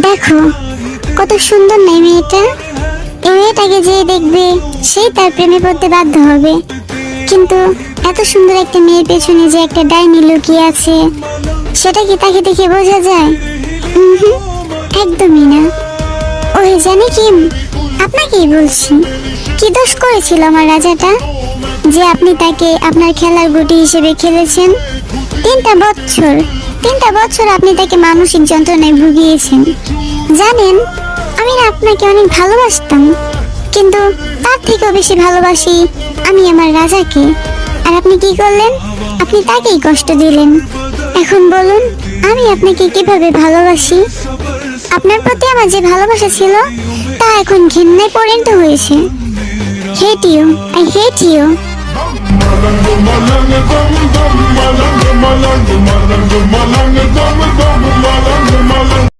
দেখো কত সুন্দর না এই মেয়েটা। এই মেয়েটাকে যে দেখবে সেই তার প্রেমে পড়তে বাধ্য হবে। কিন্তু এত সুন্দর একটা মেয়ের পেছনে যে একটা ডাইনি লুকিয়ে আছে, সেটা কি তাকে দেখে বোঝা যায়? উহুম, একদমই না। ওই জানি কি, আপনাকেই বলছি, কি দোষ করেছিল আমার রাজাটা যে আপনি তাকে আপনার খেলার গুটি হিসেবে খেলেছেন? 3টা বছর আপনি তাকে মানসিক যন্ত্রণায় ভুগিয়েছেন। জানেন, আমি না আপনাকে অনেক ভালোবাসতাম, কিন্তু তার থেকেও বেশি ভালোবাসি আমি আমার রাজাকে। আর আপনি কি করলেন? আপনি তাকেই কষ্ট দিলেন। এখন বলুন, আমি আপনাকে কিভাবে ভালোবাসি? আপনার প্রতি আমার যে ভালোবাসা ছিল তা এখন ঘৃণায় পরিণত হয়েছে। Hate you, I hate you. Malang, malang, malang, malang, malang, malang, malang, malang, malang, malang, malang,